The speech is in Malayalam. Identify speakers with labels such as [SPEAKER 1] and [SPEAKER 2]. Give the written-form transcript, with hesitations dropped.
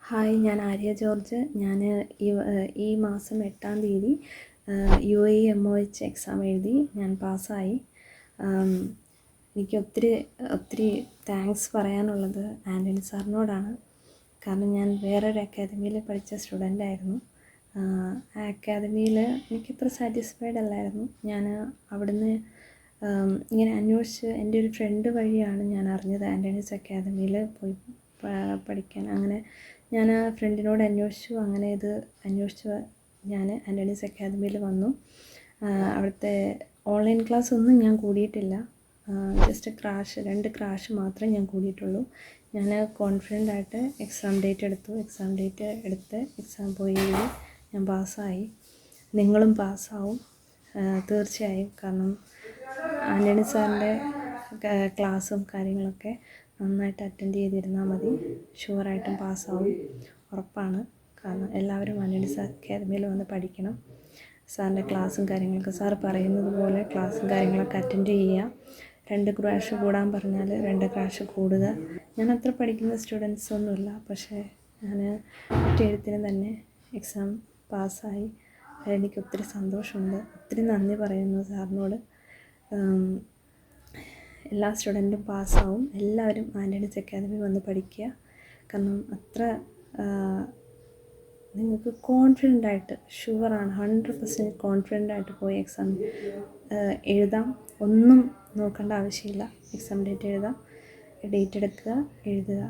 [SPEAKER 1] ഹായ്, ഞാൻ ആര്യ ജോർജ്. ഞാൻ ഈ മാസം 8-ാം തീയതി UAE MOH എക്സാം എഴുതി. ഞാൻ പാസ്സായി. എനിക്ക് ഒത്തിരി താങ്ക്സ് പറയാനുള്ളത് ആൻ്റണി സാറിനോടാണ്. കാരണം ഞാൻ വേറൊരു അക്കാദമിയിൽ പഠിച്ച സ്റ്റുഡൻ്റായിരുന്നു. ആ അക്കാദമിയിൽ എനിക്കത്ര സാറ്റിസ്ഫൈഡ് അല്ലായിരുന്നു. ഞാൻ അവിടുന്ന് ഇങ്ങനെ അന്വേഷിച്ച് എൻ്റെ ഒരു ഫ്രണ്ട് വഴിയാണ് ഞാൻ അറിഞ്ഞത് ആൻ്റണീസ് അക്കാദമിയിൽ പോയി പഠിക്കാൻ. അങ്ങനെ ഞാൻ ആ ഫ്രണ്ടിനോട് അന്വേഷിച്ചു. അങ്ങനെ ഇത് അന്വേഷിച്ച് ഞാൻ ആൻ്റണീസ് അക്കാദമിയിൽ വന്നു. അവിടുത്തെ ഓൺലൈൻ ക്ലാസ് ഒന്നും ഞാൻ കൂടിയിട്ടില്ല. ജസ്റ്റ് 2 ക്രാഷ് മാത്രമേ ഞാൻ കൂടിയിട്ടുള്ളൂ. ഞാൻ കോൺഫിഡൻ്റ് ആയിട്ട് എക്സാം ഡേറ്റ് എടുത്ത് എക്സാം പോയി എഴുതി. ഞാൻ പാസ്സായി. നിങ്ങളും പാസ്സാവും തീർച്ചയായും. കാരണം ആൻ്റണി സാറിൻ്റെ ക്ലാസ്സും കാര്യങ്ങളൊക്കെ നന്നായിട്ട് അറ്റൻഡ് ചെയ്തിരുന്നാൽ മതി. ഷുവറായിട്ടും പാസ്സാവും, ഉറപ്പാണ്. കാരണം എല്ലാവരും ആൻ്റണി സാർ അക്കാദമിയിൽ വന്ന് പഠിക്കണം. സാറിൻ്റെ ക്ലാസ്സും കാര്യങ്ങളൊക്കെ സാർ പറയുന്നത് പോലെ ക്ലാസ്സും കാര്യങ്ങളൊക്കെ അറ്റൻഡ് ചെയ്യുക. 2 ക്രാഷ് കൂടാൻ പറഞ്ഞാൽ 2 ക്രാഷ് കൂടുക. ഞാൻ അത്ര പഠിക്കുന്ന സ്റ്റുഡൻസ് ഒന്നുമില്ല, പക്ഷേ ഞാൻ ഒറ്റ എഴുത്തിന് തന്നെ എക്സാം പാസ്സായി. എനിക്ക് ഒത്തിരി സന്തോഷമുണ്ട്. ഒത്തിരി നന്ദി പറയുന്നു സാറിനോട്. എല്ലാ സ്റ്റുഡൻറ്റും പാസ്സാവും. എല്ലാവരും ആൻ്റണീസ് അക്കാദമി വന്ന് പഠിക്കുക. കാരണം അത്ര നിങ്ങൾക്ക് കോൺഫിഡൻ്റായിട്ട് ഷുവറാണ് 100% കോൺഫിഡൻ്റായിട്ട് പോയി എക്സാം എഴുതാം. ഒന്നും നോക്കേണ്ട ആവശ്യമില്ല. എക്സാം ഡേറ്റ് എടുക്കുക, എഴുതുക.